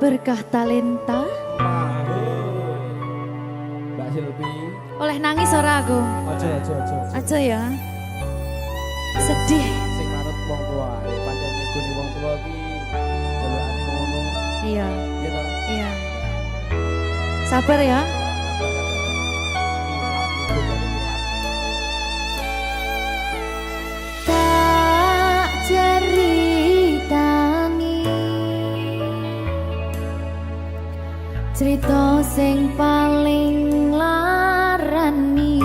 Berkah talenta. Mbak Silvi. Oleh nangis ora aku? Aja ya. Sedih. Sing manut wong tua, pancen negone wong tua iki jalukane ngono. Iya. Iya toh? Iya. Sabar ya. Tak ceritani cerita sing paling larani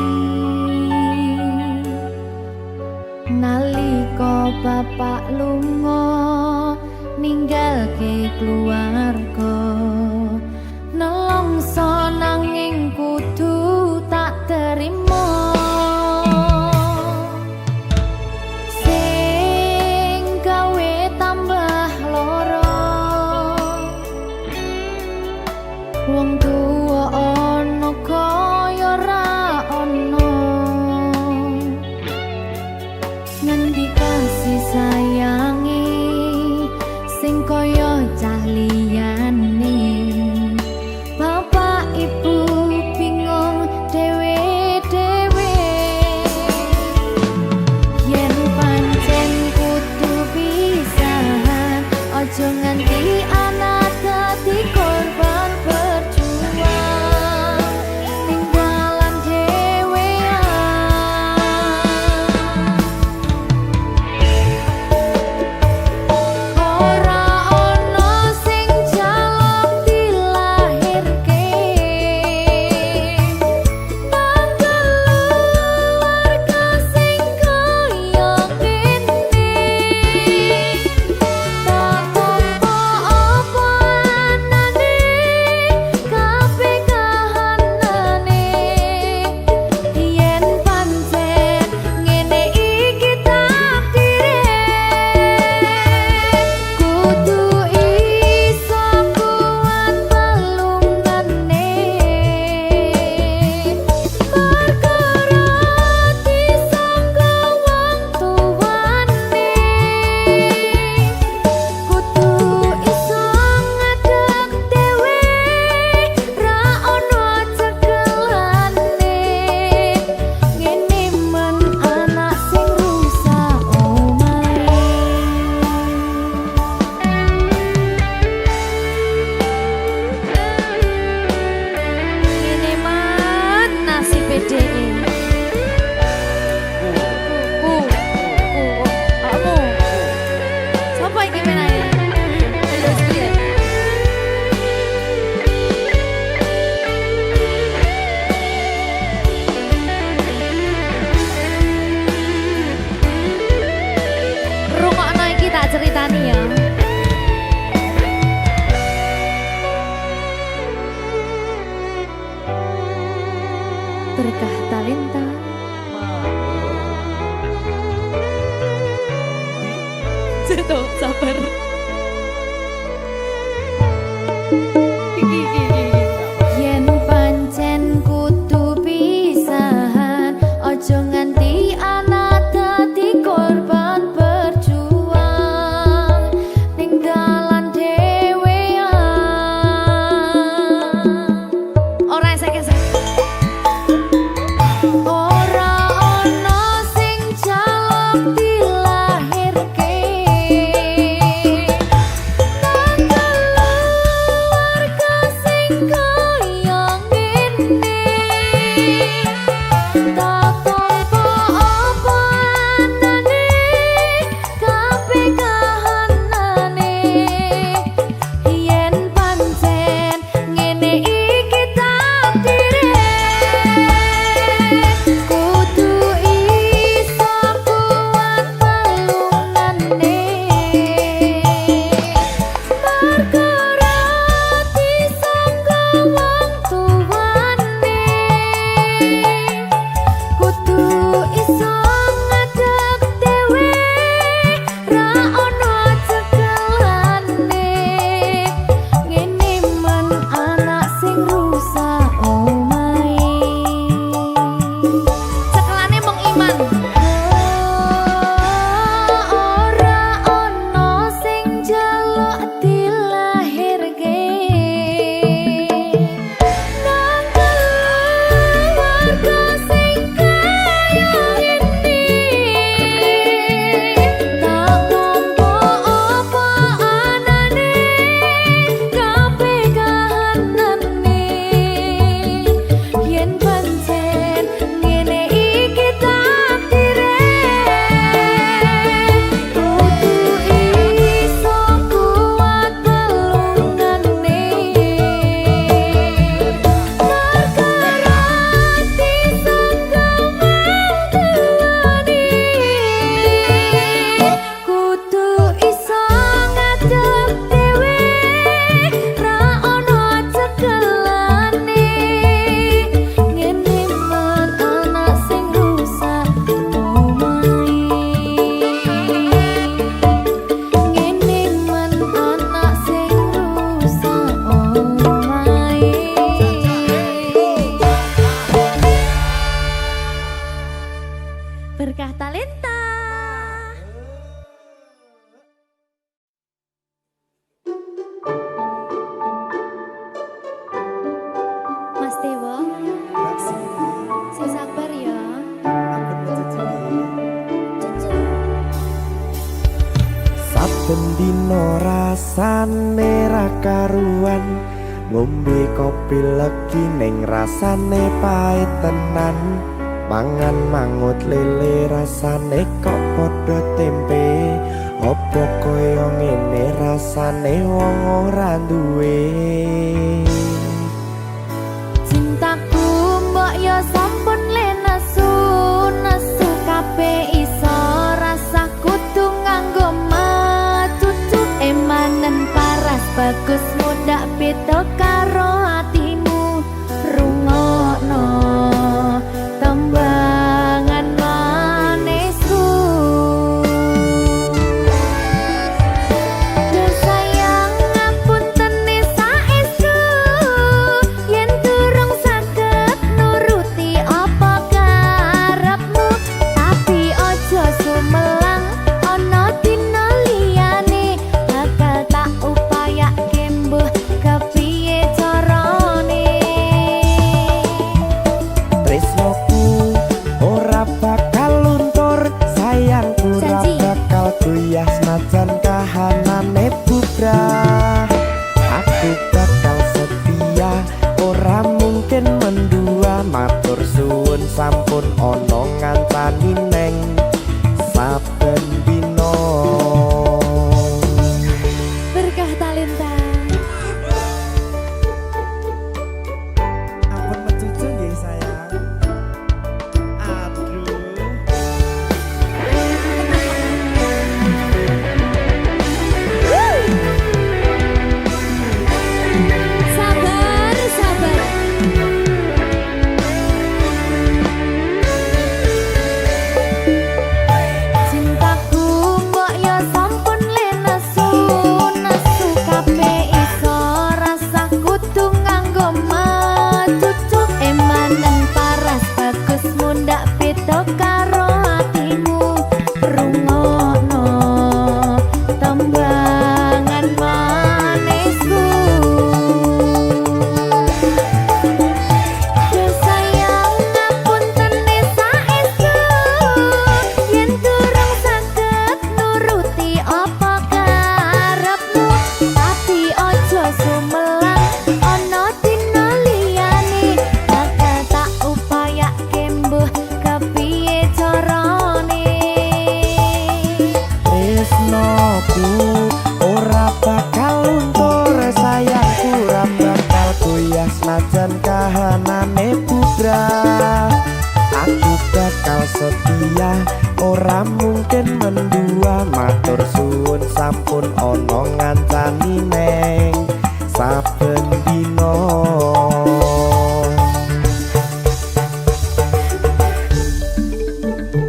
nalika bapak lunga ninggalke keluarga nelongso nanging kudu tak terima sing gawe tambah loro wong tuwa ana kaya ra ana ngendi kasih sayangi sing kaya cah liyane bapak ibu bingung dewe-dewe yen pancen kudu pisahan aja nganti anak dadi korban berjuang ning dalan ora ana sing jaluk dilahirke keluarga sing kaya ngene tak tampa apa anane kabeh kahanane yen pancen ngene iki takdire kudu iso kuat balungane perkara disangka wong tuwane kudu iso ngadeg dhewe ra ono cekelane ngene men anak sing rusak omahe ngene man nasib dhewe kamu sapa iki menane ayo piye rungokno iki tak ceritani ya berkah talenta Seto, sabar. Yen pancen kudu pisahan, ojo nganti anak dadi korban berjuang ning dalan dhewean. Ora esek-esek. Ora ana sing jaluk dilahirke Berkah Talenta. Mas Dewo, sing sabar ya. Saben dino rasane ra karuan, ngombe kopi legi ning rasane pahit tenan. Mangan mangut lele rasane kok padha tempe. Apa kaya ngene rasane wong ora duwe. Cintaku mbok yo sampun le nesu kabeh iso rasa kudu nganggo matutu emanen paras bagus mudak beda karo atimu rungokno tembangan manisku. Duh sayang ngapunten saestu yen durung saged nuruti apa karepmu, tapi ojo sumelang ana dina liyane bakal tak upayake mbuh kepiye carane. Tresnoku ora bakal luntur, sayangku ora Janji. bakal goyah senajan kahanane bubrah. Aku bakal setia, ora mungkin mendua. Matur suwun sampun ana ngancani neng saben dina. Berkah Talenta. Ampun mencucu nggih sayang. Aduh. Sabar, sabar. Cintaku mbok yo sampun le nesu kabeh iso rasa kudu nganggo matutu emanen paras bagus mundak beda karo atimu rungokno tembangan manisku. Duh sayang ngapunten saestu yen durung saged nuruti apa karepmu, tapi ojo sumelang ana dina liyane bakal tak upayake mbuh kepiye carane. Tresnoku ora bakal luntur, sayangku ora bakal goyah senajan kahanane bubrah. Aku bakal setia, ora mungkin mendua. Matur suwun sampun ana ngancani neng saben dina.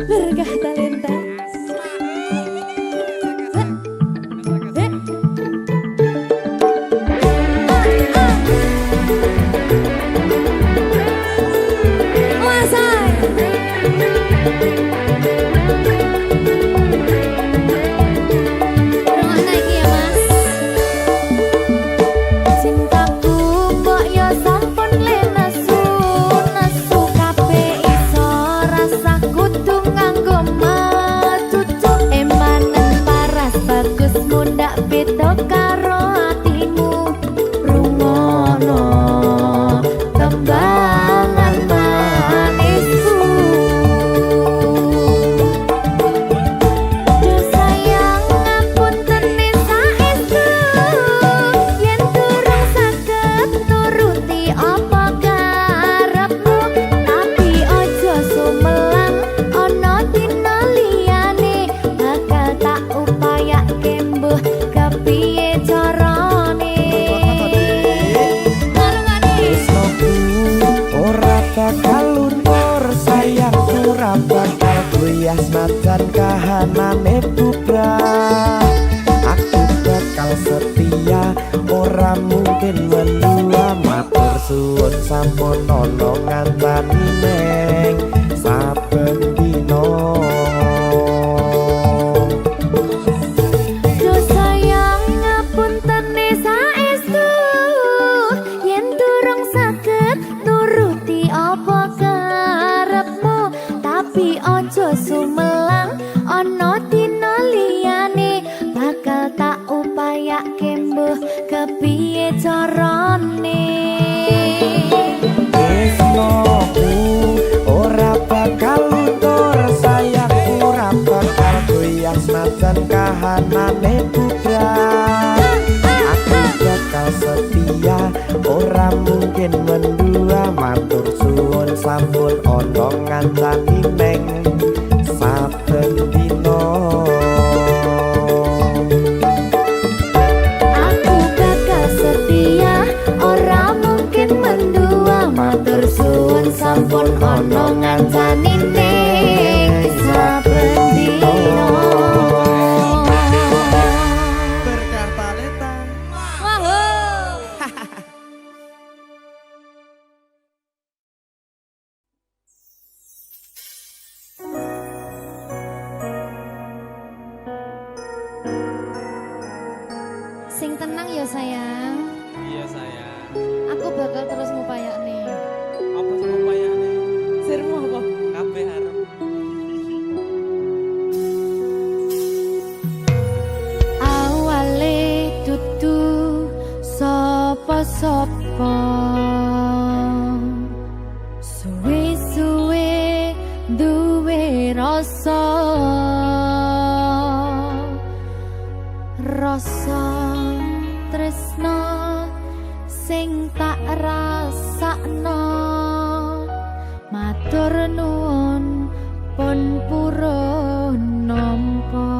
Berkah Talenta. Rungokno iki ya, Mas. Cintaku mbok yo sampun le nesu kabeh iso rasa kudu nganggo matutu emanen paras bagus mundak beda karo atimu rungokno tembangan manisku. Duh sayang ngapunten saestu yen durung saged nuruti apa karepmu, tapi ojo sumelang ana dina liyane bakal tak upayake mbuh kepiye carane. Marungane Tresnoku ora bakal luntur, sayangku ora bakal goyah senajan kahanane bubrah. Aku bakal setia, ora mungkin mendua. Matur suwun sampun ana ngancani neng saben dina. padha sumelang ana dina liyane bakal tak upayake mbuh kepiye carane. Tresnoku ora bakal luntur, sayangku ora bakal goyah senajan kahanane bubrah. Aku bakal setia, ora mungkin mendua, matur suwun sampun ana ngancani neng saben dina. Aku bakal setia, ora mungkin mendua, matur suwun sampun ana ngancani ning saben dina. Berkah talenta. Sing tenang ya sayang, Iya sayang. aku bakal terus ngupayakne. Apa sama payane? Sirmu apa? Kabeh arep. Awale dudu sapa-sapa, suwe-suwe duwe rasa tresno sing tak rasakno. Matur nuwun pun purun nampa.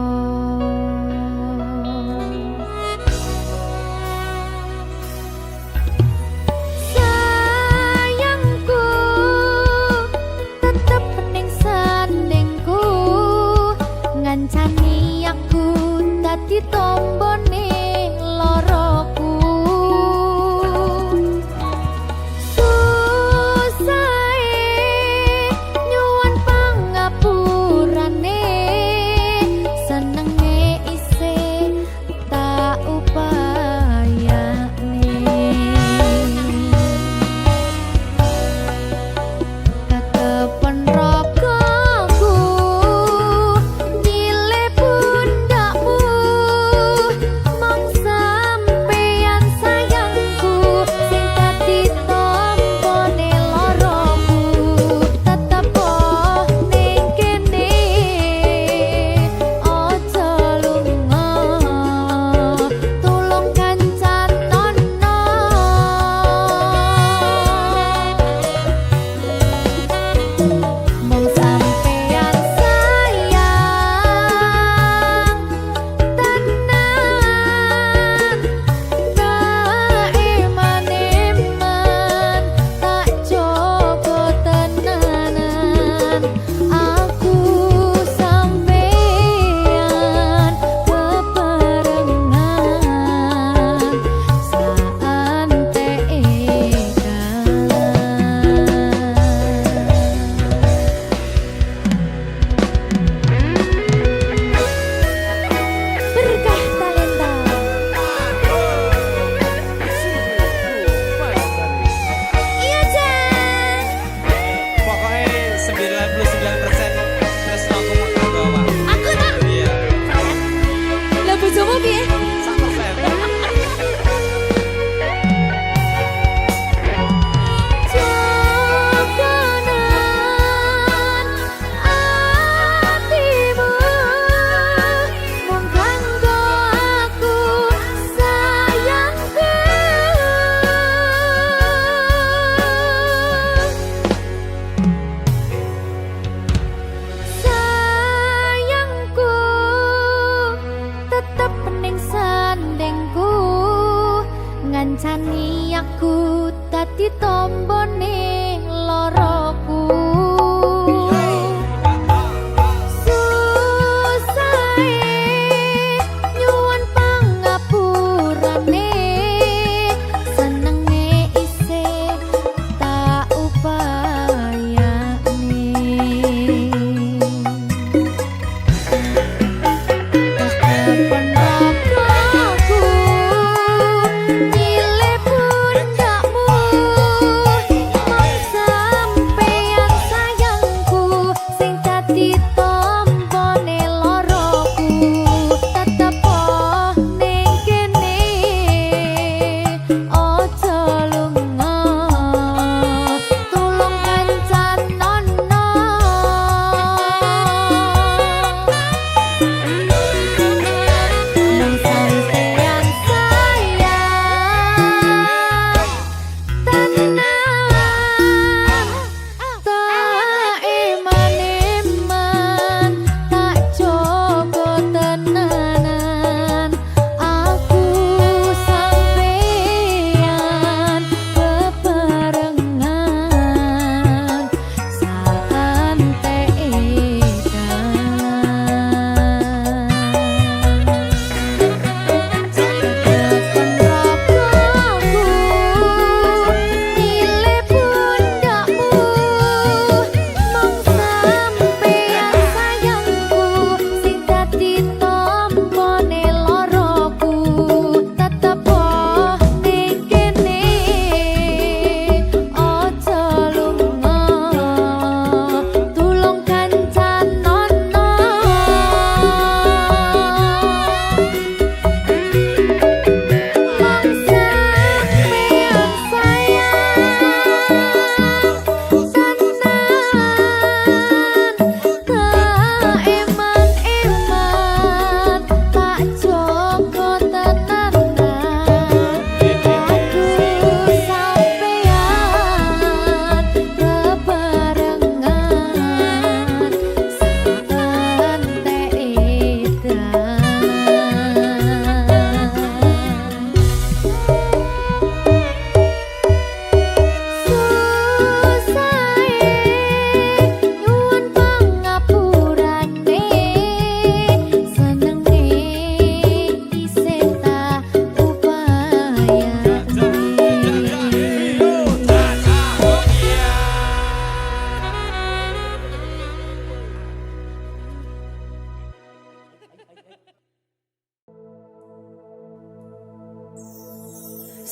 Sayangku tetep ning sandingku, ngancani aku dadi tombone loroku. Susahe nyuwun pangapuran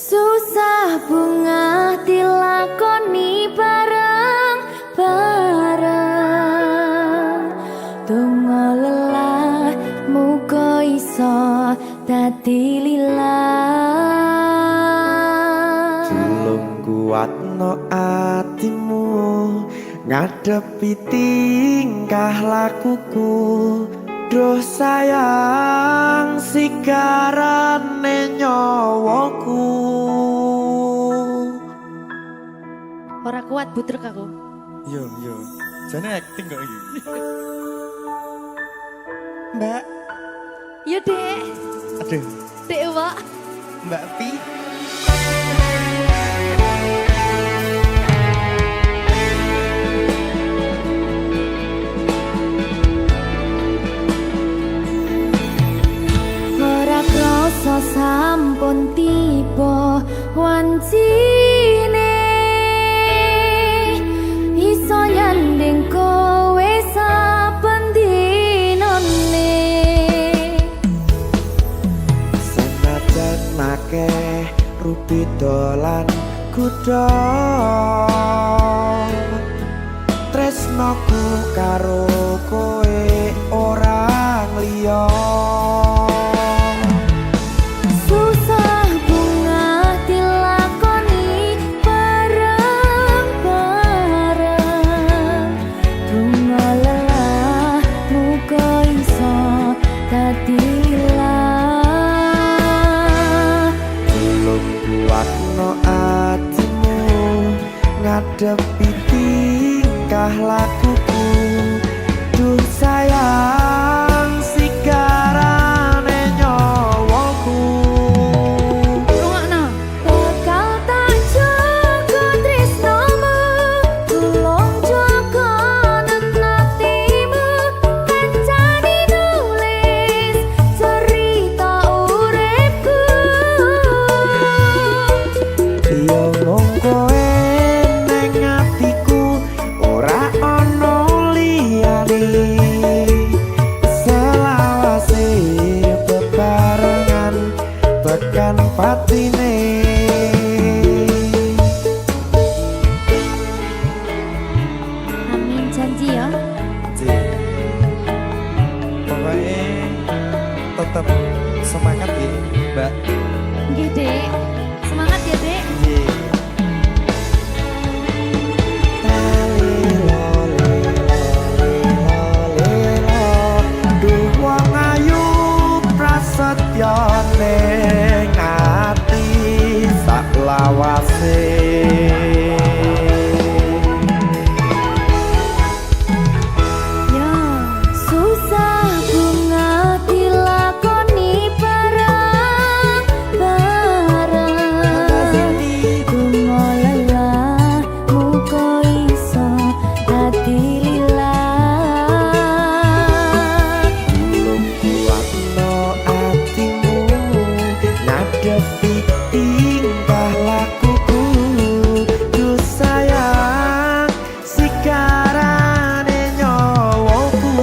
Susah bunga dilakoni bareng-bareng. Donga lelah muga iso dadi lillah. Tulung kuatno atimu ngadepi tingkah lakuku. Duh sayang sigarane nyawaku. Ora kuat butrek aku. Yo, jane acting kok iki. Mbak, Yo Dek. aduh, Dek Wak. Mbak Pi. Ora krasa sampun tiba wancine iso nyanding kowe saben dinane. Senajan akeh rupi dolan kuda, tresnoku karo kowe orang liya. Susah bunga dilakoni bareng-bareng. Bunga lelah muga iso dadi lillah. Tulung kuatno atimu ngadepi tingkah lakuku. Duh sayang sigarane nyawaku. Rungokno. Bakal tak jaga tresnomu, tulung jaga nenatimu. Kancane nulis cerita uripku. Yo mung kowe ning atiku, ora ana liyane. Selawase bebarengan tekan patine. Amin janji ya. Pokoknya tetap semangat ya, Mbak. Nggih, Dek. Semangat ya, Dek. Duh wong ayu prasetyo ning ati sak lawase. Ya, susah bunga dilakoni bareng-bareng. Bunga lelah muga iso dadi lillah. Tulung kuatno atimu ngadepi tingkah lakuku. Duh sayang sigarane nyawaku.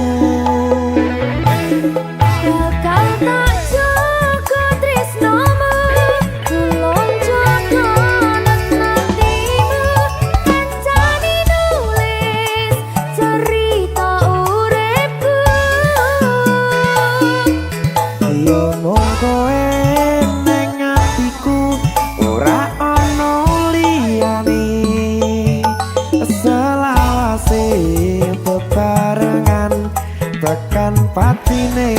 Bakal tak jaga tresnomu, tulung jaga nenatimu. Kancane nulis cerita uripku. Yo mung kowe ning atiku, ora ana liyane. Selawase bebarengan tekan patine.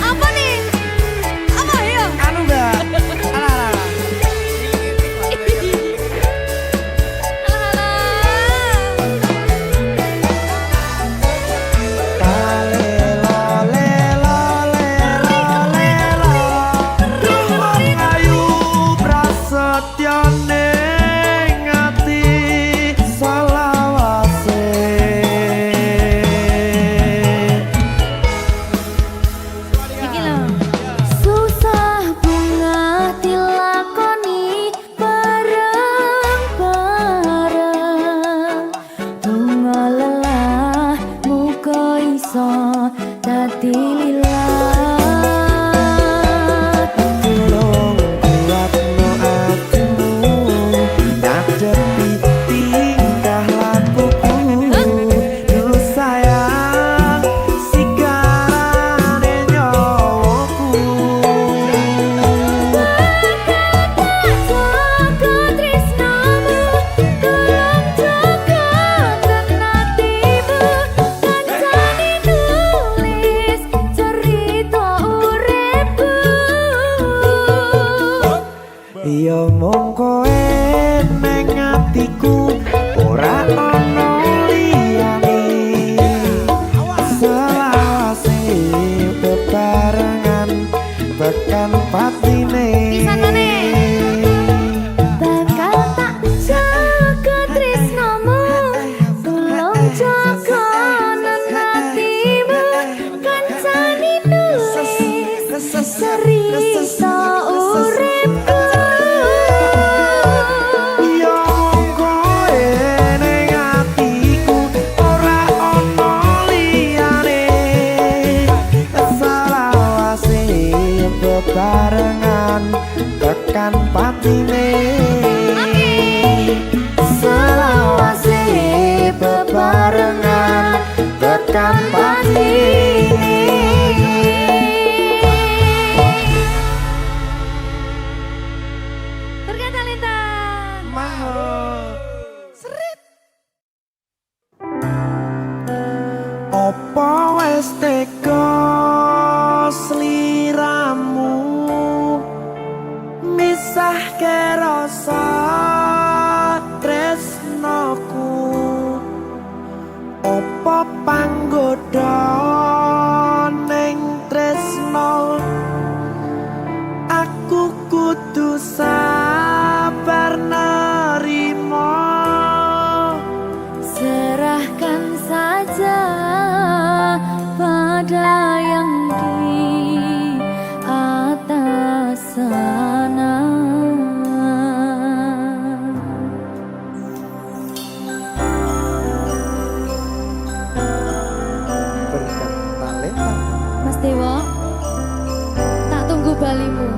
Apa nih? Apa ya? Anu Mbak, alah. Duh wong ayu prasetyo ning ati salah patine selawase bebarengan tekan patine. Berkata Lintang. Apa wis teka sliramu misahke rasa tresnoku? Apa panggoda ning tresno aku kudu sabar nerima? Serahkan saja pada yang di atas sana. Berkat talenta. Mas Dewo, tak tunggu balimu.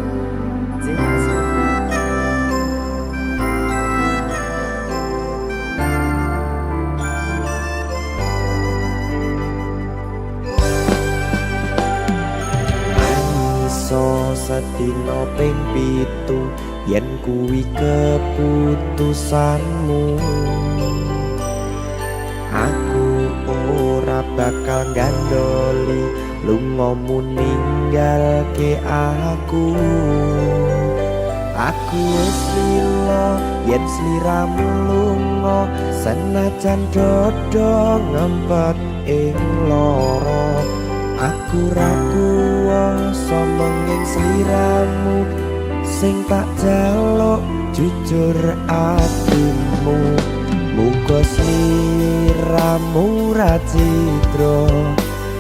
Iso sedina ping 7 yen kuwi keputusanmu. Aku ora bakal gandoli lungamu ninggalke aku. Aku wis lila yen sliramu lunga senajan dodo ngempet ing lara. Aku ra kuwasa menging sliramu sing tak jaluk jujur atimu. Muga sliramu ra citra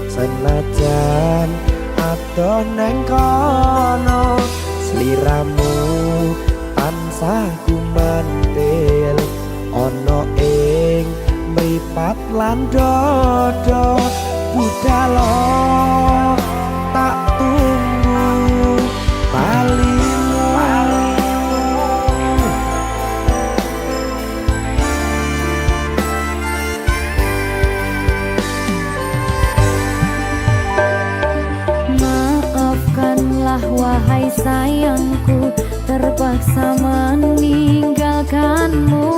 senajan adoh neng kono. Sliramu tansah gumantil ana ing mripat lan dodo. Budalo tak tunggu balimu. Maafkanlah wahai sayangku, terpaksa meninggalkanmu.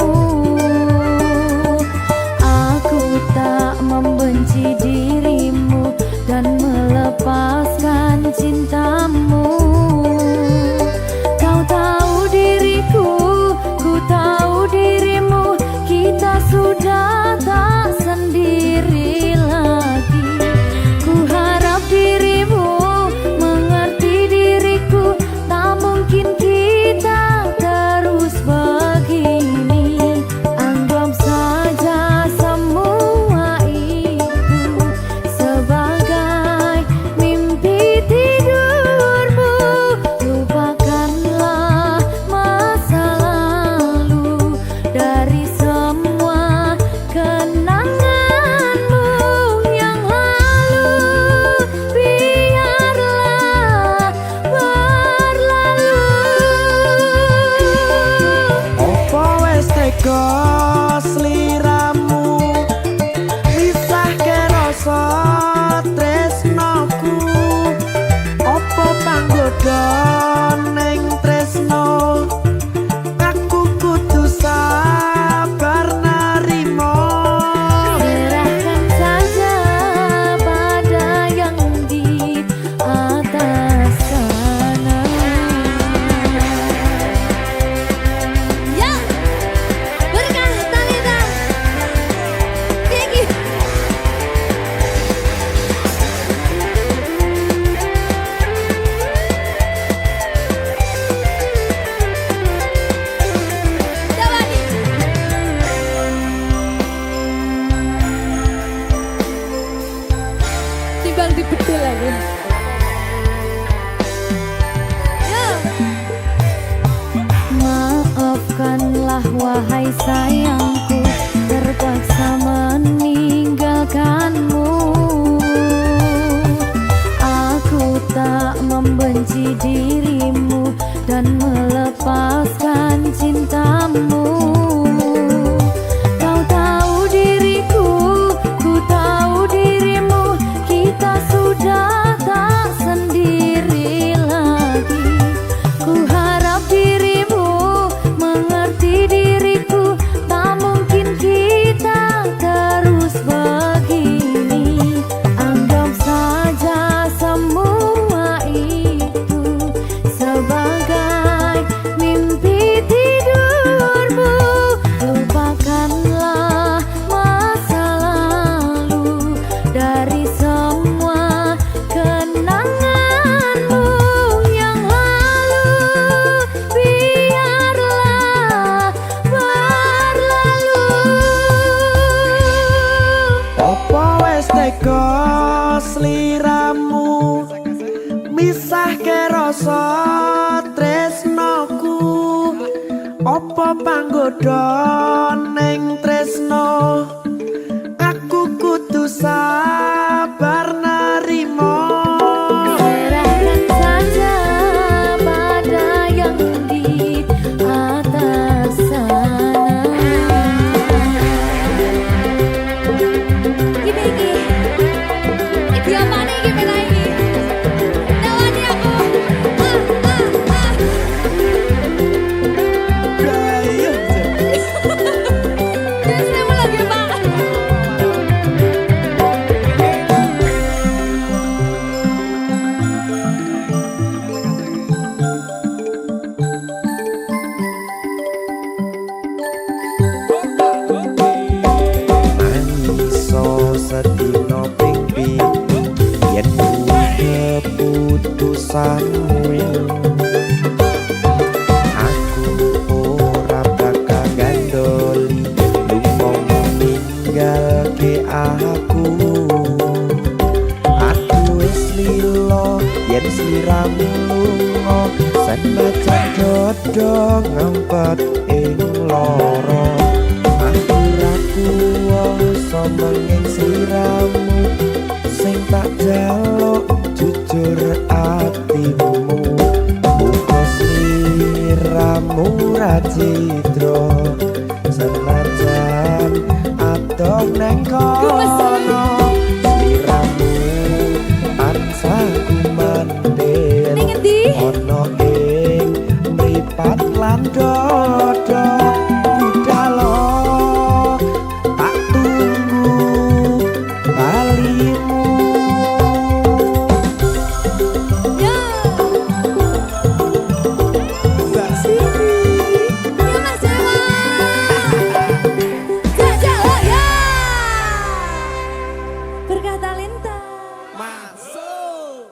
Aku tak membenci dirimu dan melepaskan cintamu. Kau tahu diriku, ku tahu dirimu, kita sudah tak sendiri lagi. Ku harap dirimu mengerti diriku, tak mungkin kita terus begini. Anggap saja semua itu sebagai mimpi tidurmu. Lupakanlah masa lalu dari semua kenanganmu yang lalu. Biarlah berlalu. Apa wis tega sliramu misahke rasa tresnoku? Apa panggoda ning tresno aku kudu sabar nerima? Serahkan saja pada yang di atas sana. Ya, berkah talenta. Tinggi. Dawani. Timbang dibedel aku. Yo. Maafkanlah wahai sayangku, terpaksa meninggalkanmu. Aku tak membenci dirimu dan melepaskan godho neng tresno, aku kudu sabar narimo. Serahkan saja pada yang di atas sana. Iki apa nih gimana ini? Tawani aku. Terus saya mau lagi Pak. Mangiso sedina ping pitu yen kuwi keputusanmu. Aku ora bakal gandoli lunga ninggalke aku. Aku wis lilo yen sliramu lunga, senajan dodo ngempet ing loro. Aku ra kuwasa menging sliramu, sing tak jaluk jujur atimu. Muga sliramu ra cidra, senajan adoh neng kono. Sliramu tansah kumandhen Ning endi? ana ing mripat lan dodo. Budalo tak tunggu balimu. Ya. Mbak Siti. Ya Mas Jawa. Jajak oh ya. Berkah talenta. Masuk.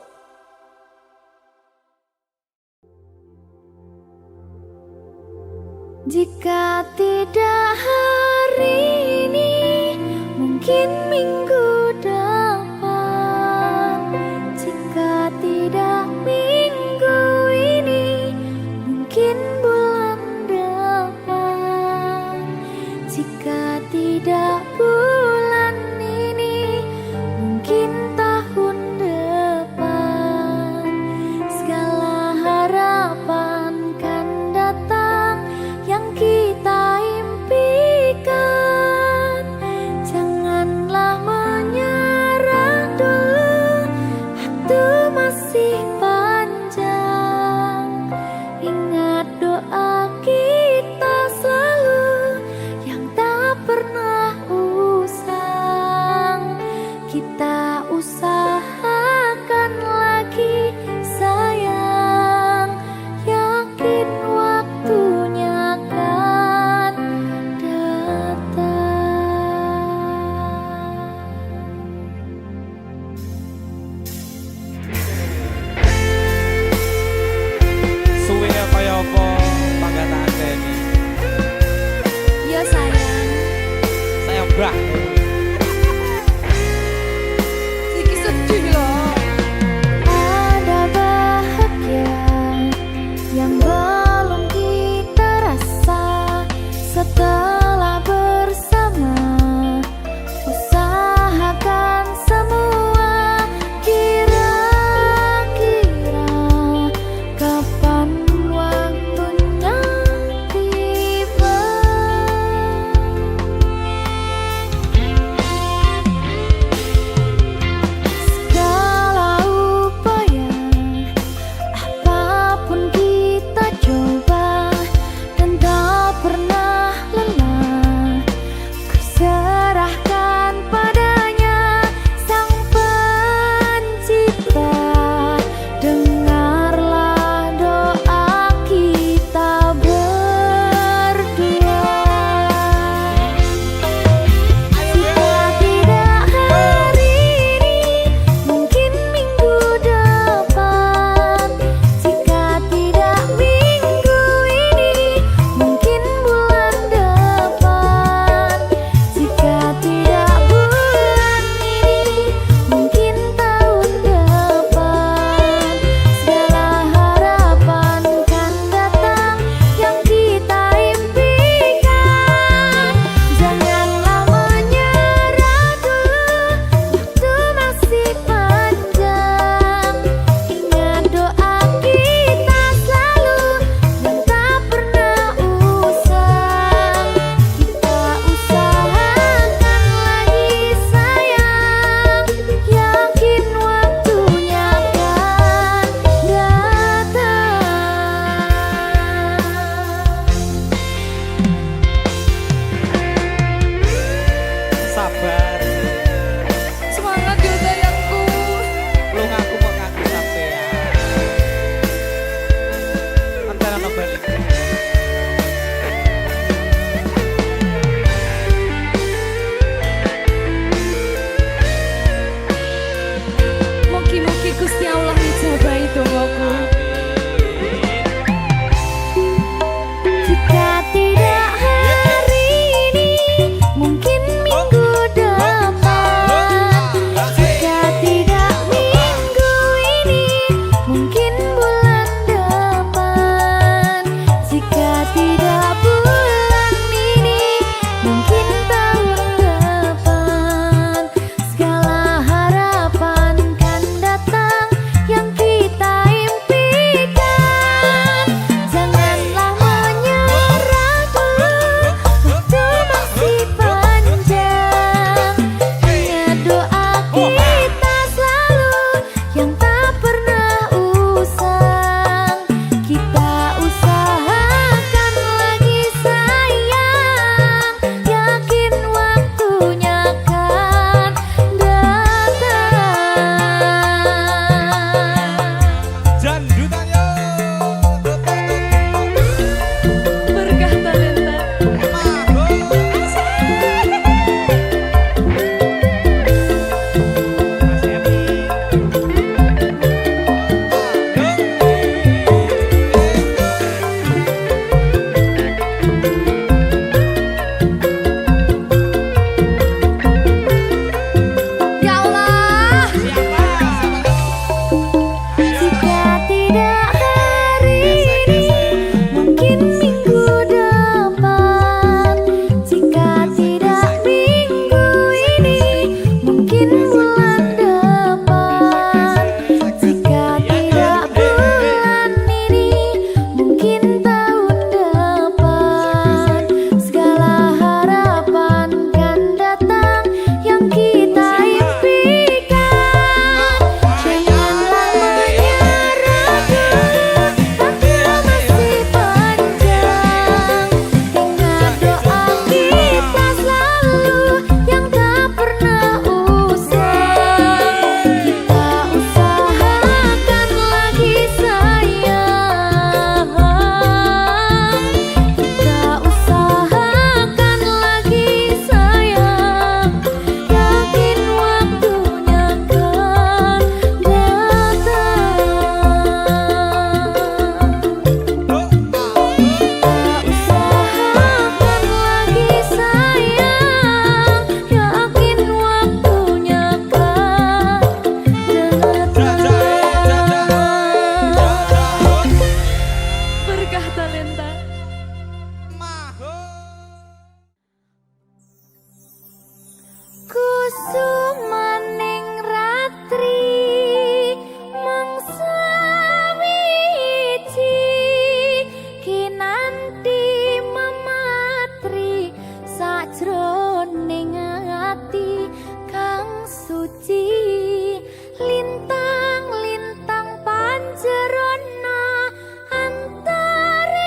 Jika tidak hari ini, mungkin minggu depan. Jika tidak minggu ini, mungkin bulan depan. Jika tidak bulan ini, mungkin tahun depan. Segala harapan kan datang yang kita impikan. Janganlah menyerah dulu, waktu masih panjang. Ingat doa kita selalu yang tak pernah usang. Kita usahakan lagi sayang, yakin waktunya akan datang. Suwe kaya apa panggatane iki? Ya sayang, Saya mbah. iki sedih loh. Ada bahagia yang belum kita rasa setelah bersama. Usahakan semua, kira-kira kapan waktunya tiba. sabar. Semangat yo sayangku. Lu ngaku kok ngaku sampean. Antara no balik. Mugi-mugi Gusti Allah ngijabahi dongaku. Jika tidak hari ini, mungkin minggu depan. Jika tidak minggu ini, mungkin bulan depan. Jika tidak bulan ini, mungkin tahun depan. Segala harapan kan datang yang kita impikan. Janganlah menyerah dulu, waktu masih panjang. Hanya doa kita selalu yang tak pernah usang. Kita usahakan lagi sayang, yakin waktunya akan datang. Jandutan yo. Berkah talenta. Ya Allah. Jika tidak hari ini, mungkin minggu depan. Jika tidak minggu ini, mungkin bulan depan. Jika tidak bulan ini, mungkin tahun depan. Segala harapan kan datang yang kita impikan. Janganlah menyerah dulu, waktu masih panjang. Ingat doa kita selalu yang tak pernah usang. Kita usahakan lagi sayang. Kita usahakan lagi sayang, yakin waktunya akan datang. Berkah talenta. Kusumaning ratri mangsa wiji, kinanti mematri sajroning ati kang suci. Lintang-lintang panjerona antariksa,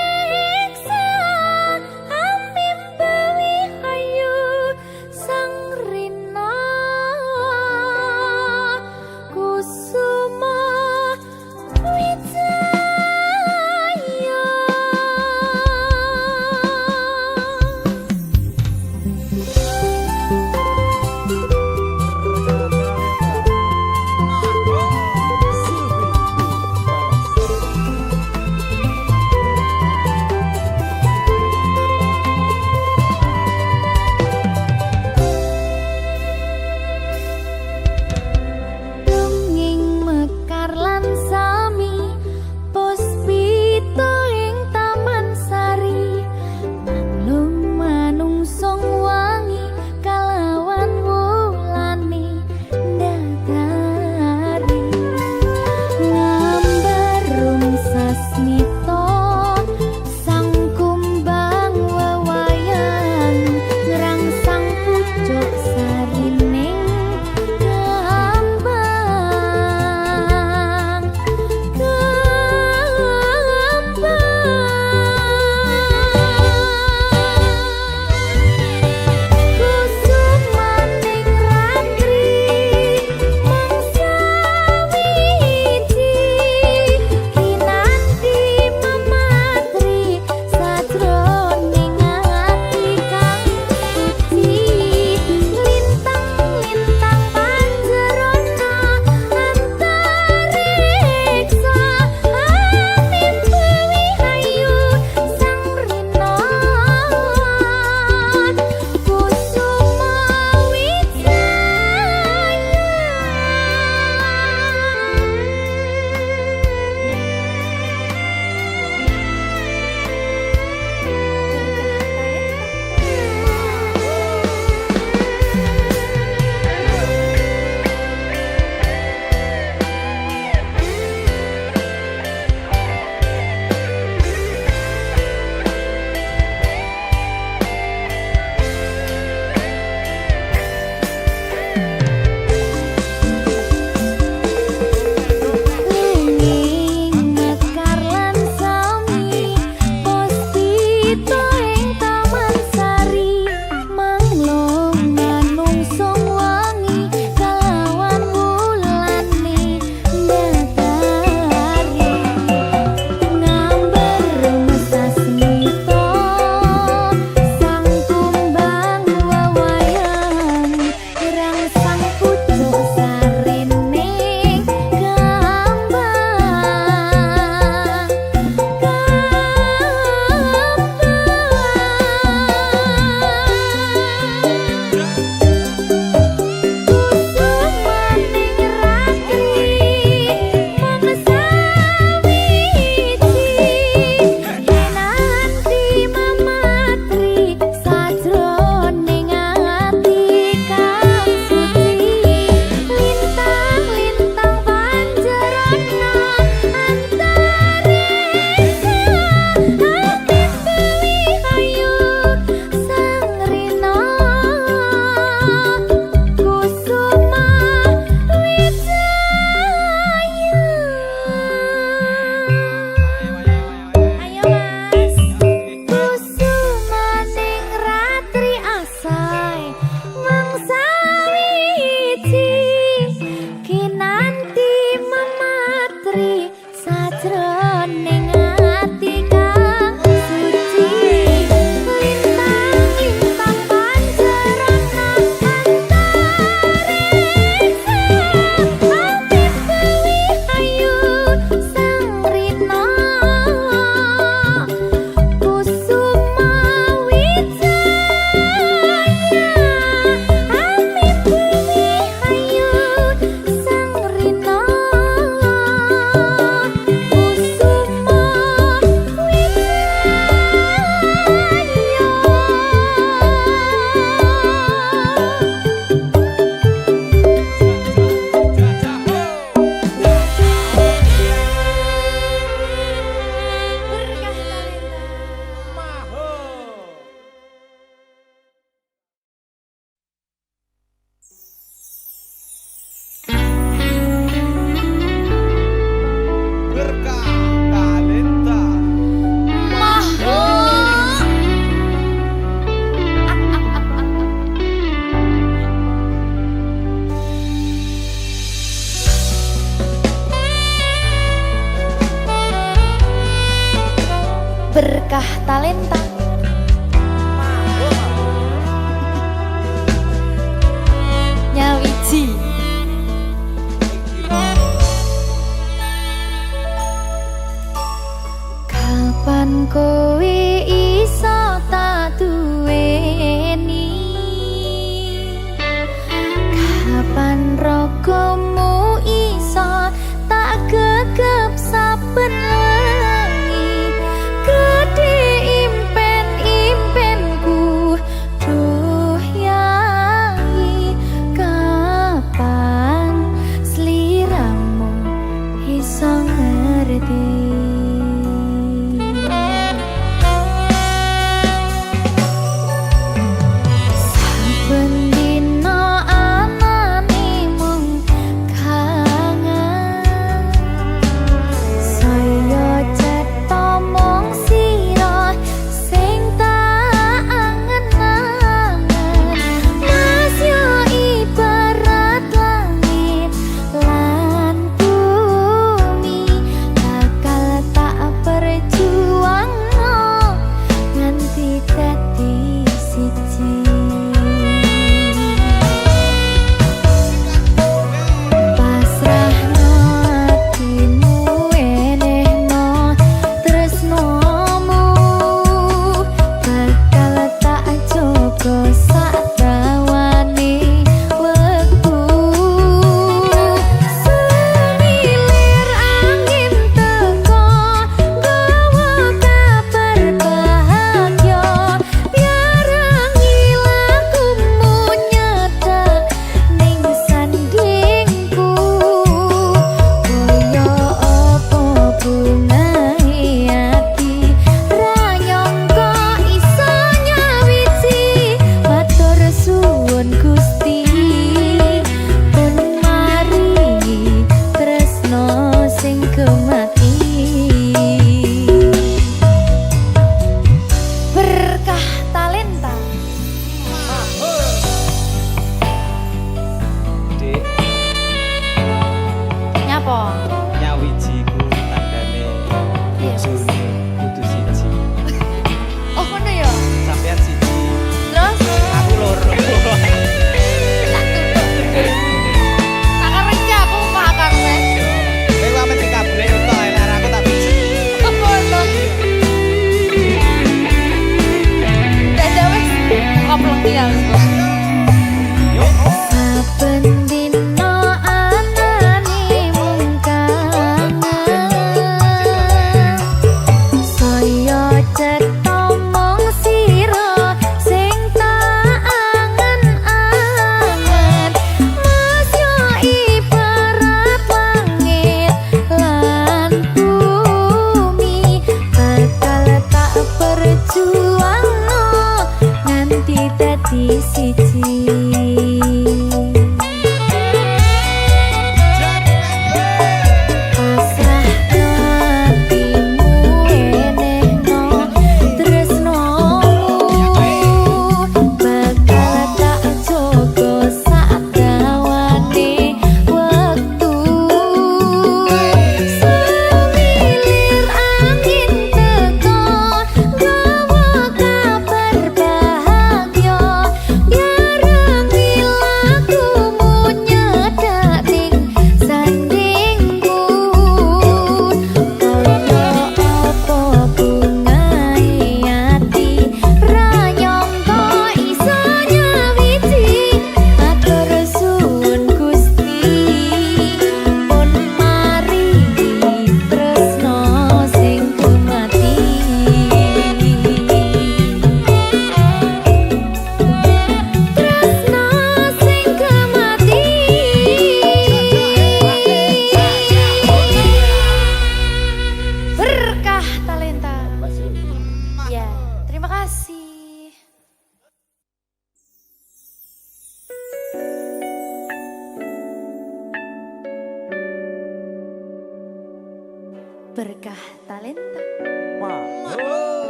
amimpi hayu sang rina. talenta. Nyawiji. Kapan kowe iso tak duweni? Kapan rogomu iso tak gegep saben wengi? Gedhe impen-impenku duh yai, kapan sliramu iso ngerti? Nyawijiku tandane bojone kudu siji. Oh ngono ya? Sampeyan siji, Terus aku loro. tak kerja aku makan wes. Kowe pamit sing kabeh tok nek aku tak biji. Apa to? Dadah wes. Koplong ya. Yo. Saben dina anane mung kangen, saya cetha mung sira sing tak angen-angen. Mas yo ibarat langit lan bumi, bakal tak perjuangno nganti dadi siji. Biar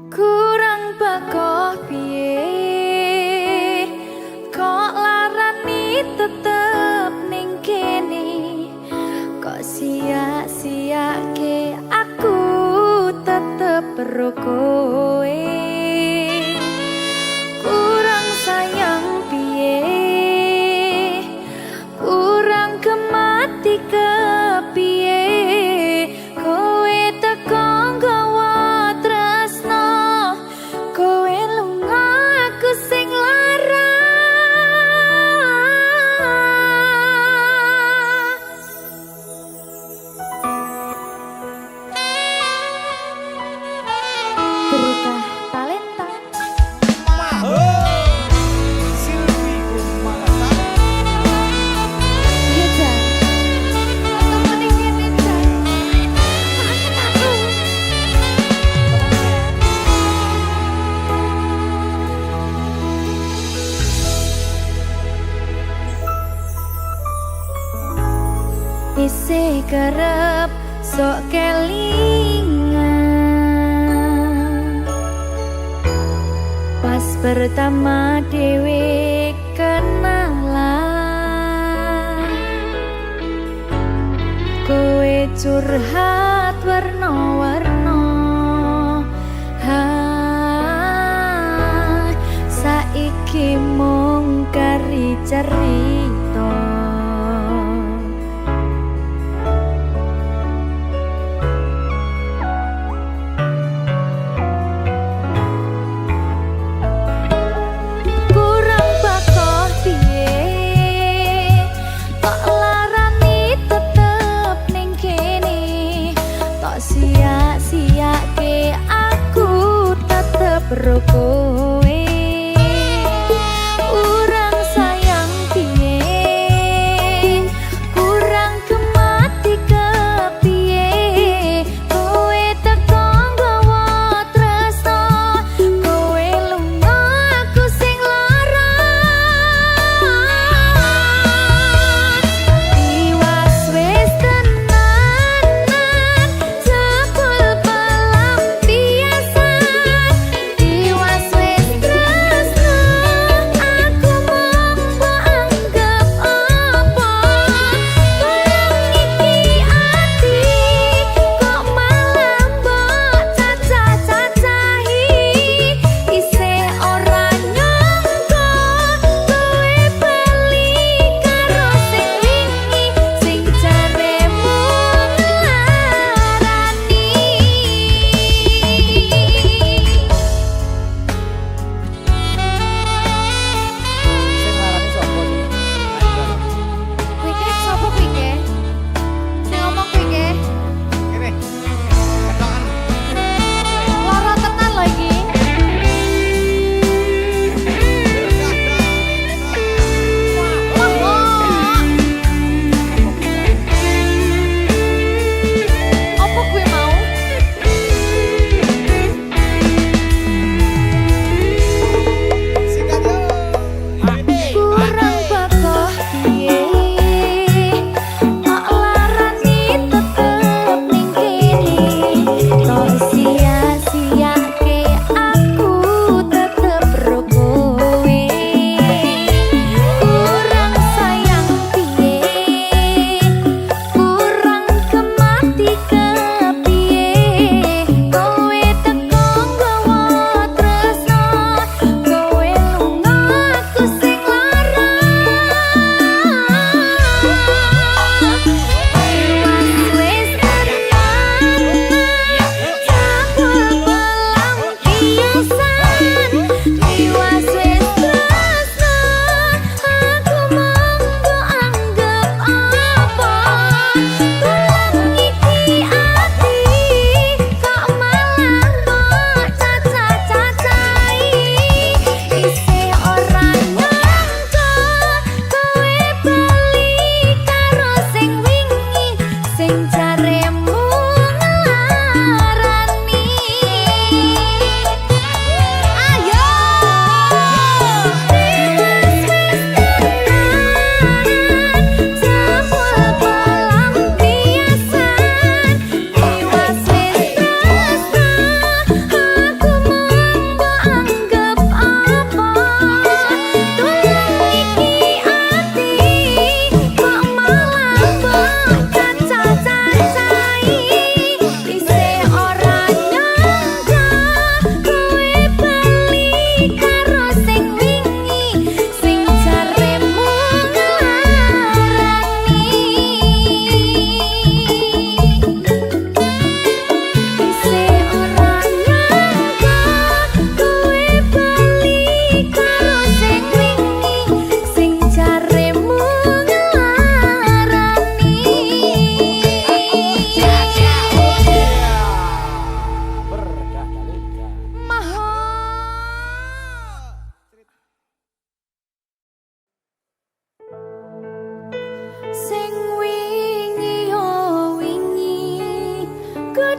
Kurang bakoh piye kok larani tetep ning kene kok sia-siake aku tetep perlu kowe kurang sayang piye kurang kemati kepiye kowe teko nggawa tresno kowe lunga aku sing lara Berita Talenta Silvi Kumalasa. Iya Jan ketemu ning kene Jan kangen aku Isih kerep sok kelingan pas pertama dewe kenalan kowe curhat warna-warna saiki mung kari cerita kurang bakoh piye kok larani tetep ning kene tok sia-siake aku tetep ro kowe kurang sayang piye kurang kemati kepiye kowe teko nggawa tresno kowe lunga aku sing lara tiwas wis tenanan jebul pelampiasan tiwas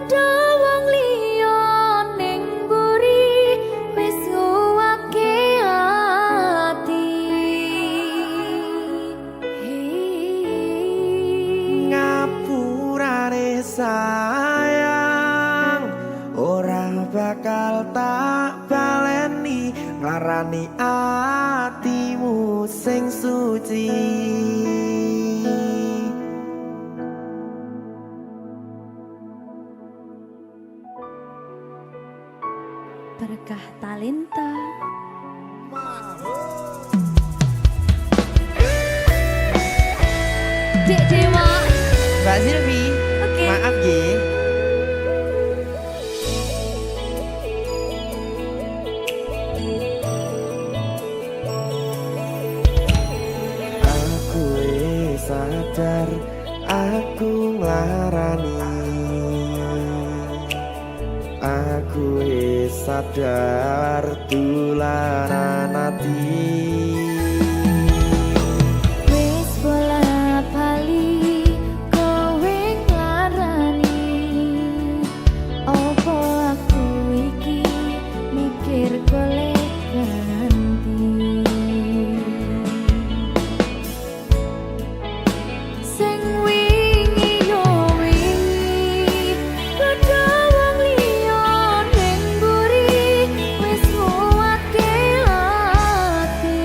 Kedha wong liya ning mburi wis nguwake ati. Ngapurane sayang ora bakal tak baleni nglarani atimu sing suci. Berkah talenta. Dek Dewa. Mbak Silvi, Oke. maaf nggih. Aku wis sadar aku nglarani. Aku wis sadar dolanan ati. Wis bola bali kowe nglarani. Opo aku iki mikir golek ganti. Sing wingi yo wingi padha wong liya ning mburi wis nguwatke ati.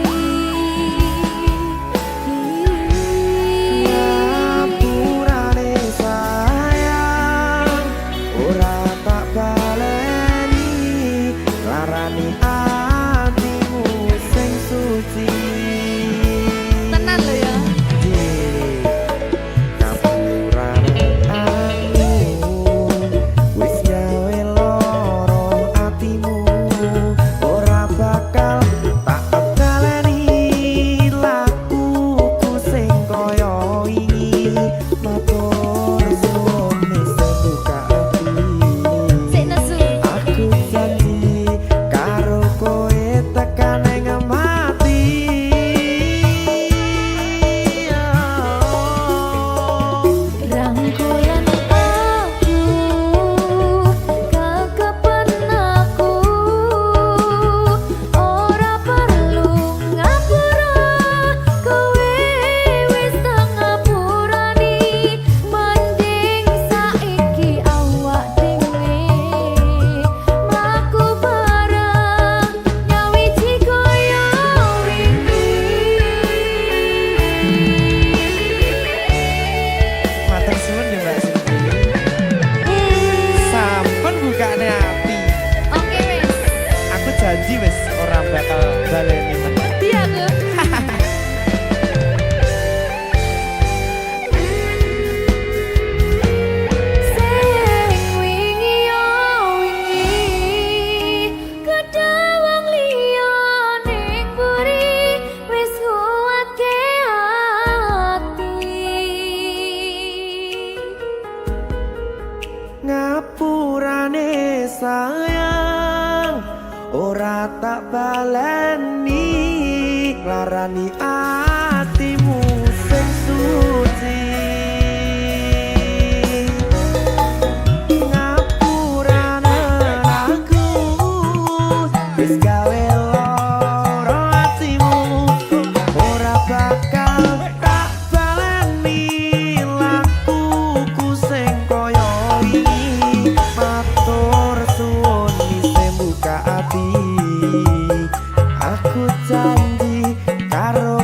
Ngapurane sayang ora tak baleni larani atimu sing suci. Tenan lho ya. Ngapurane aku wis gawe loro atimu ora bakal tak baleni lakuku sing kaya wingi matur suwun wis buka ati. Sik nesu. Aku janji karo kowe tekan ing mati. Rangkulan aku, kekepen aku, ora perlu ngapura, kowe wis tak ngapurani, mending saiki awak dhewe mlaku bareng nyawiji kaya wingi. Matur suwun ya Mbak Silvi. Sampun bukane ati. Oke wis. Aku janji wis ora bakal baleni meneh. Iya tuh. Sing wingi yo wingi kedha wong liya ning mburi wis nguwatke ati. Ngapurane sayang ora tak baleni larani atimu sing suci. Ngapurane aku wis gawe loro atimu ora bakal tak baleni lakuku sing kaya wingi matur suwun wis buka ati. Aku janji karo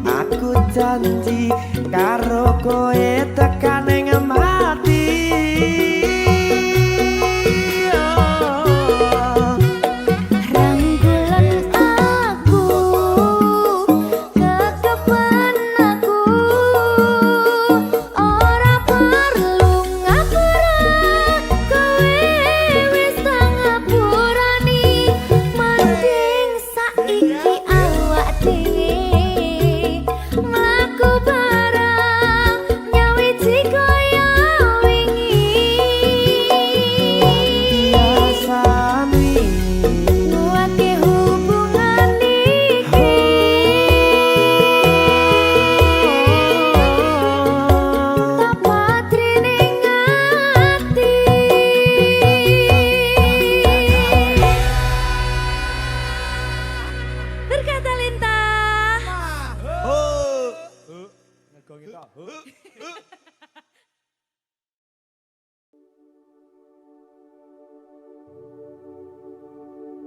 Aku janji karo kowe tekan ing mati. Rangkulan aku, kekepen aku, ora perlu ngapura, kowe wis tak ngapurani. Mending saiki awak dhewe mlaku bareng nyawiji kaya wingi. Biasane Nguatke hubungan iki tapatri ning ati. Berkata Lintang. Ngegongi tok.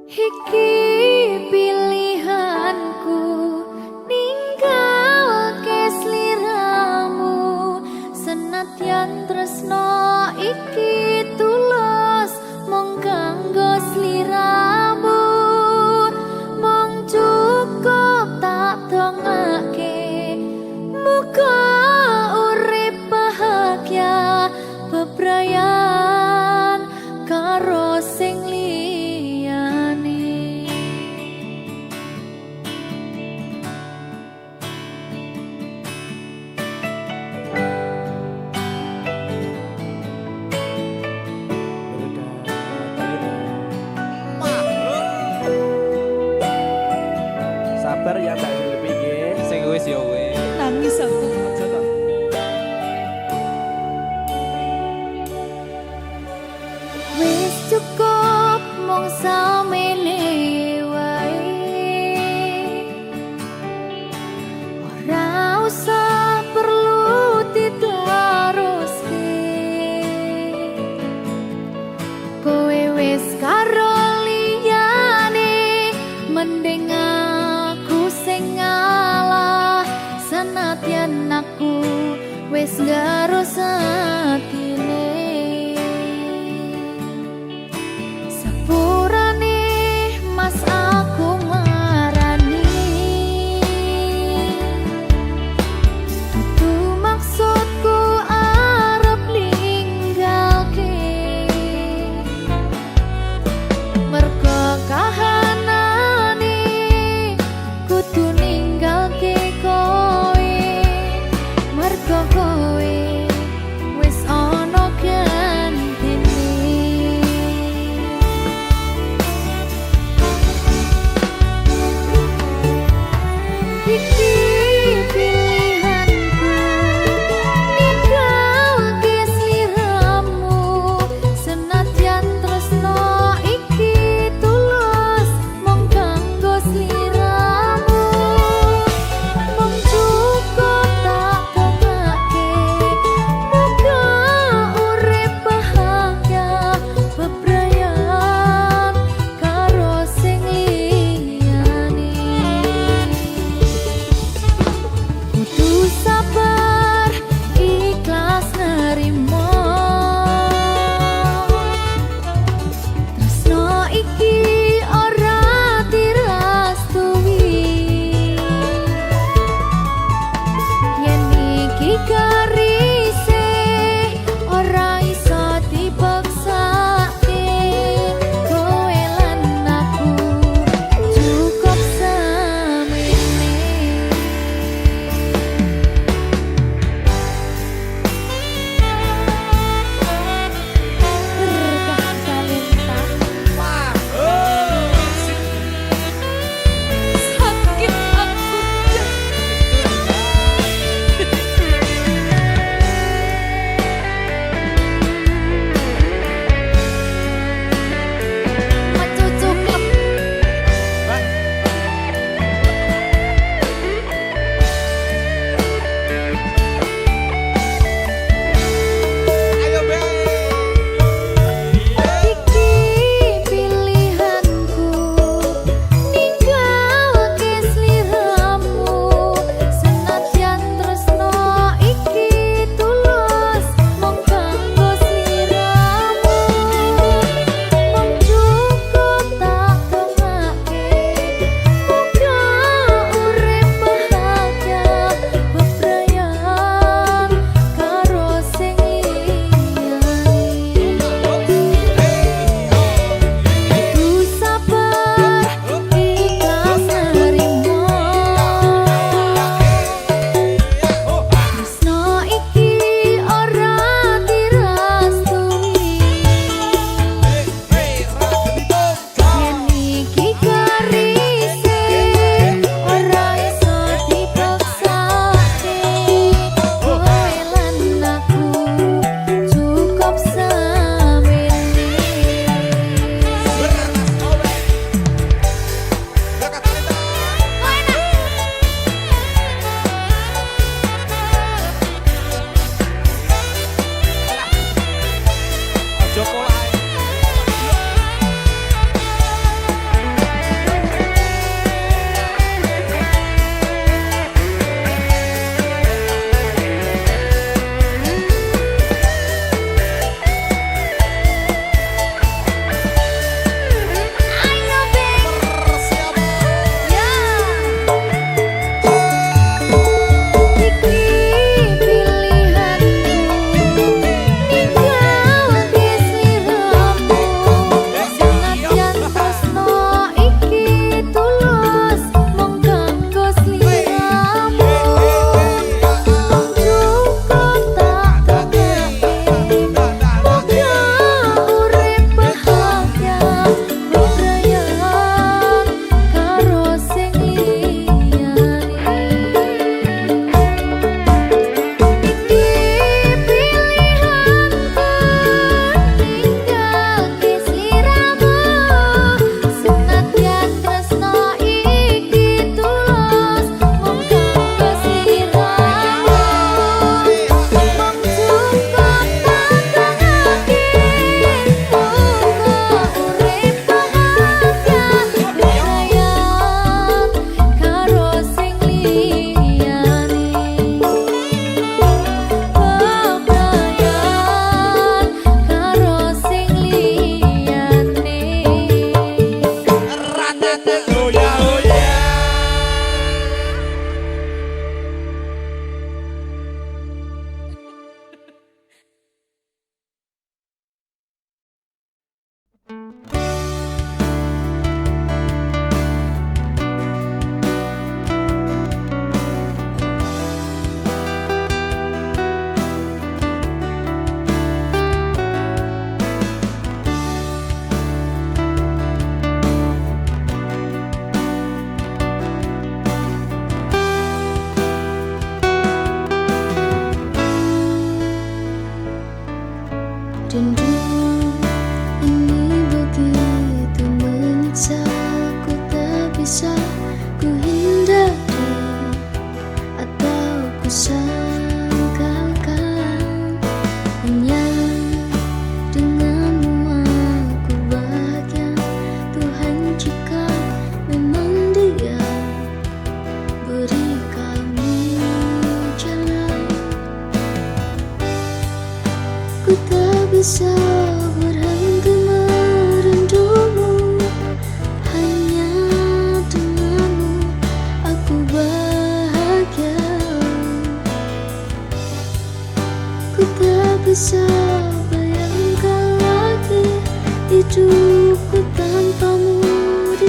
Iki pilihanku ninggalke sliramu, senadyan tresno iki tulus mung kanggo sliramu, mung cukup tak dongake muga urip bahagia bebrayan karo sing liyane.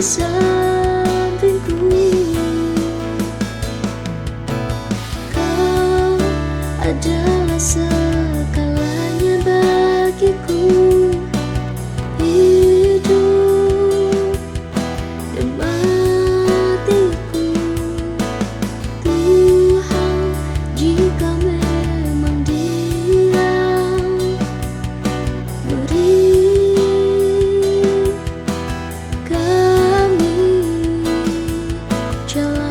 sampingku. Kau adalah segalanya bagiku. Hidup dan matiku. Tuhan, jika memang Dia beri kami jalan.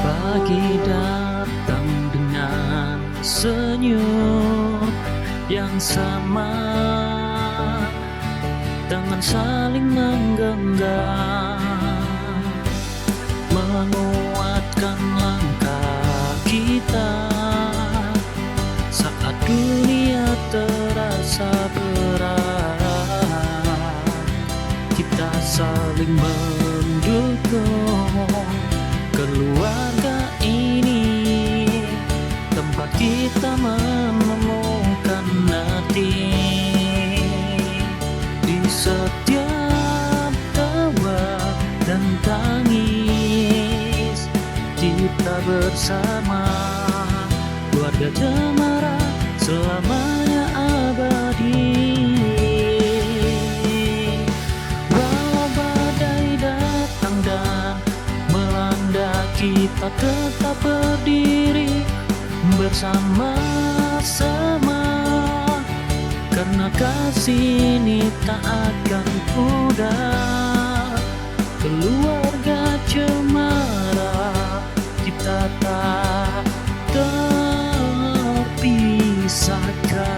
Pagi datang dengan senyum yang sama, tangan saling menggenggam, menguatkan langkah kita saat dunia terasa berat. Kita saling mendukung, keluarga ini tempat kita menemukan arti. Di setiap tawa dan tangis kita bersama, keluarga Cemara selamanya abadi. Walau badai datang dan melanda, kita tetap berdiri bersama-sama, karena kasih ini tak akan pudar. Keluarga Cemara, kita tak terpisahkan.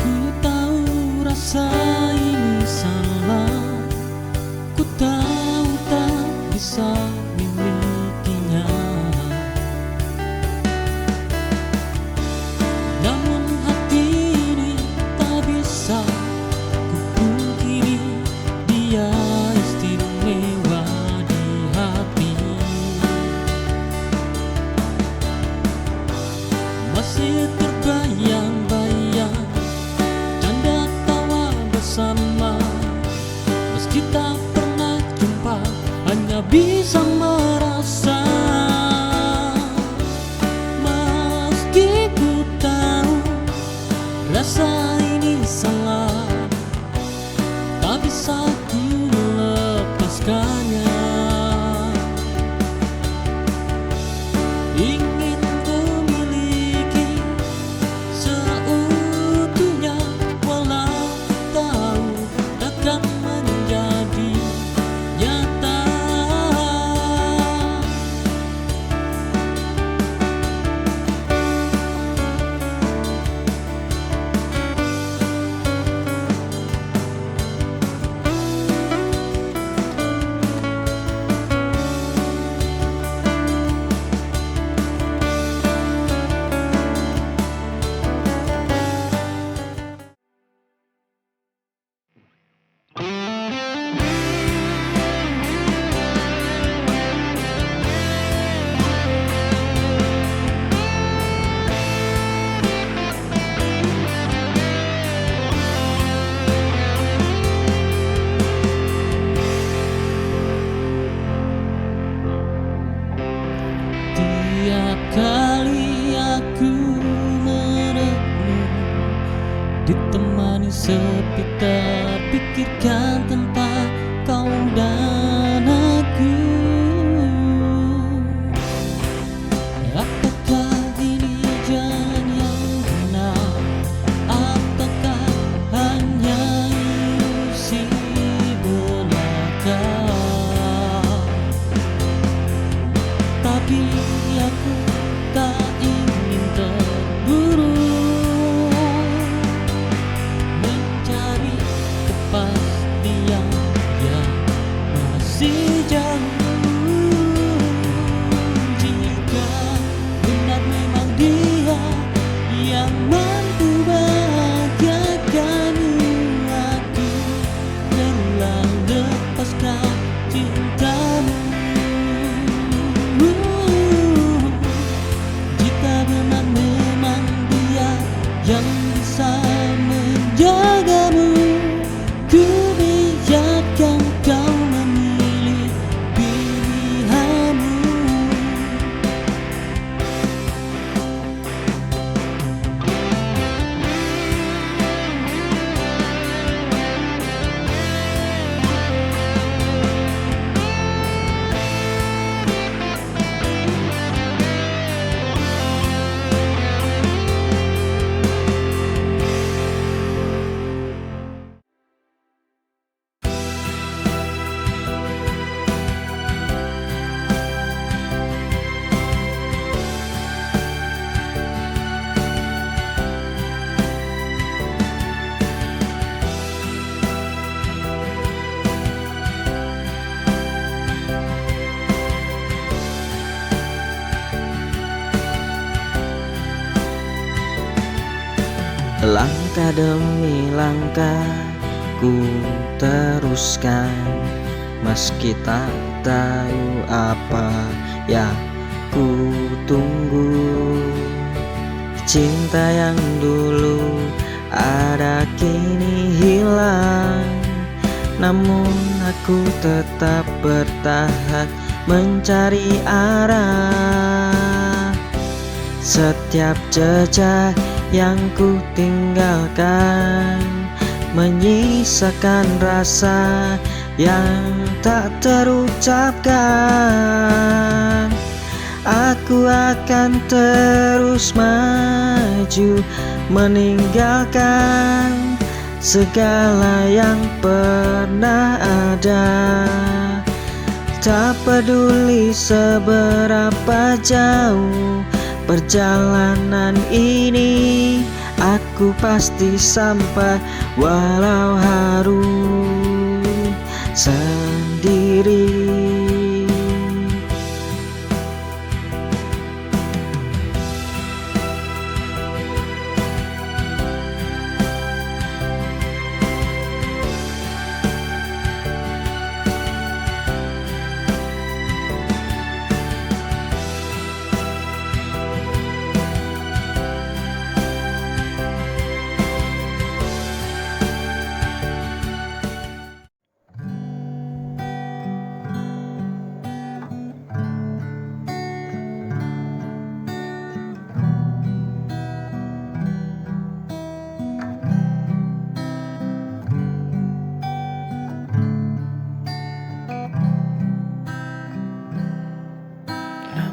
Ku tahu rasa ini salah, ku tahu tak bisa milikinya, namun hati ini tak bisa ku pungkiri, dia istimewa di hati. Masih terbayang-bayang canda tawa bersama, meski tak pernah jumpa, hanya bisa merasa. Meski ku tahu rasa ini salah, tak bisa ku melepaskannya. Ingin ku miliki seutuhnya, walau tahu takkan menjadi nyata. ditemani sepi terpikirkan tentang kau dan aku. Apakah ini jalan yang benar, ataukah hanya ilusi belaka? Tapi aku tak ingin terburu mencari kepastian yang masih jauh. Jika benar memang dia yang mampu bahagiakanmu, aku telah lepaskan cintamu. Jika benar memang dia yang bisa menjagamu, ku biarkan kau memilih pilihanmu. Langkah demi langkah ku teruskan, meski tak tahu apa yang ku tunggu. Cinta yang dulu ada kini hilang, namun aku tetap bertahan mencari arah. Setiap jejak yang ku tinggalkan menyisakan rasa yang tak terucapkan. Aku akan terus maju meninggalkan segala yang pernah ada. Tak peduli seberapa jauh perjalanan ini, aku pasti sampai walau harus sendiri.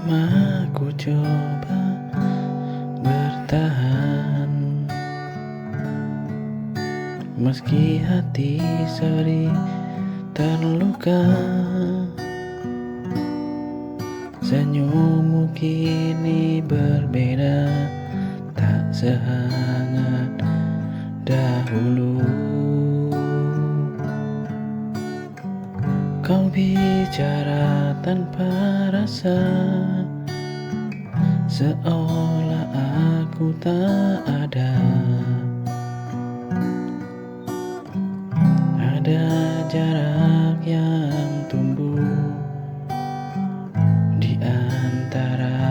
Lama ku coba bertahan, meski hati sering terluka. Senyummu kini berbeda, tak sehangat dahulu. Kau bicara tanpa rasa, seolah aku tak ada. Ada jarak yang tumbuh di antara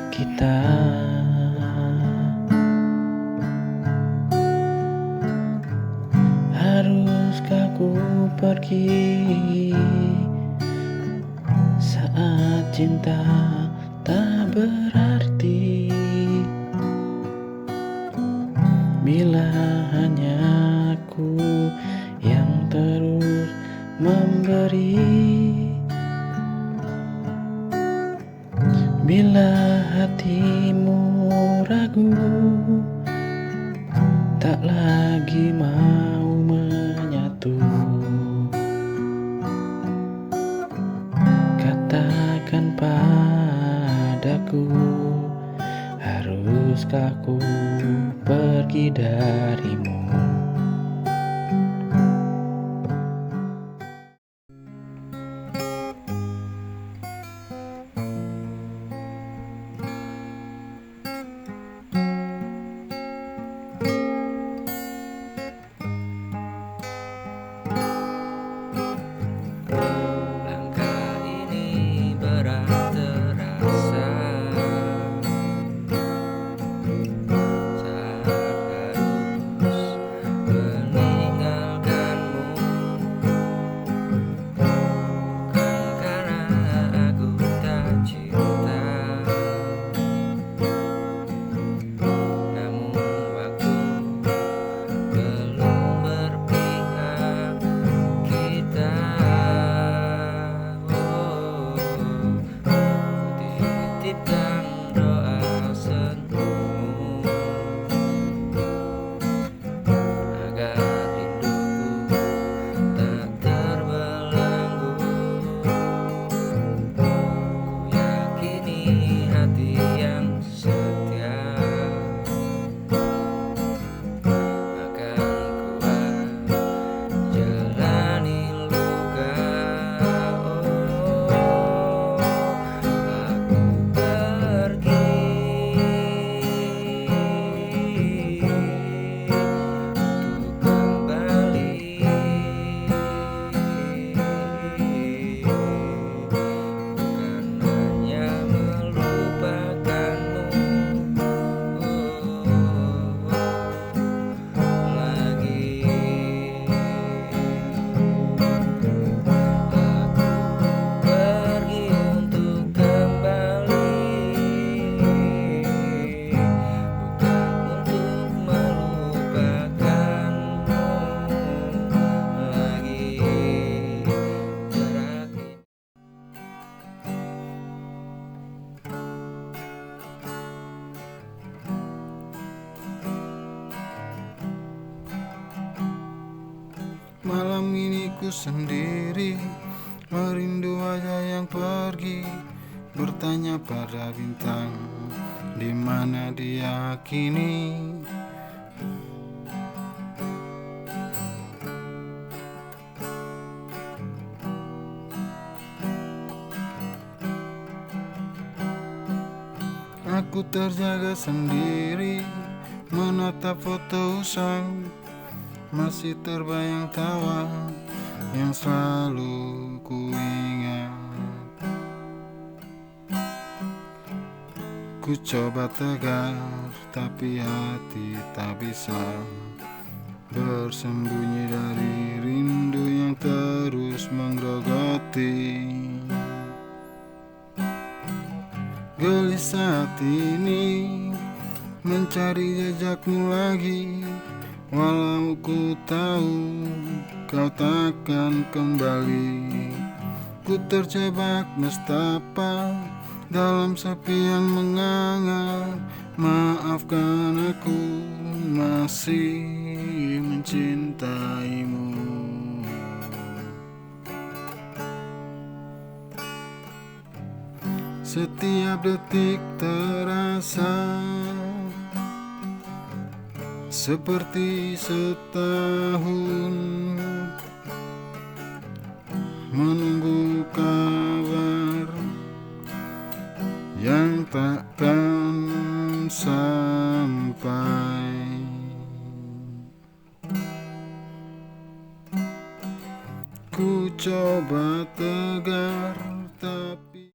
kita. Haruskah ku pergi saat cinta tak berarti? bila hanya aku yang terus memberi. Bila hatimu ragu, tak lagi mau menyatu, katakan padaku, haruskah ku pergi darimu? Langkah ini berat terasa saat harus meninggalkanmu. Bukan karena aku tak cinta, namun waktu belum berpihak kita. Titipkan doa senyummu agar rinduku tak terbelenggu. Ku yakini hati yang setia akan kuat jalani luka. Aku pergi untuk kembali, bukan hanya melupakanmu lagi. Pergi untuk kembali, bukan untuk melupakanmu lagi. Jarak ini Malam ini ku sendiri, merindu wajah yang pergi, bertanya pada bintang di mana dia kini. Aku terjaga sendiri, menatap foto usang, masih terbayang tawa yang selalu ku ingat. Ku coba tegar, tapi hati tak bisa bersembunyi dari rindu yang terus menggerogoti. Gelisah hati ini mencari jejakmu lagi, walau ku tahu kau takkan kembali. Ku terjebak nestapa dalam sepi yang menganga. Maafkan aku masih mencintaimu. Setiap detik terasa seperti setahun, menunggu kabar yang takkan sampai. Ku coba tegar tapi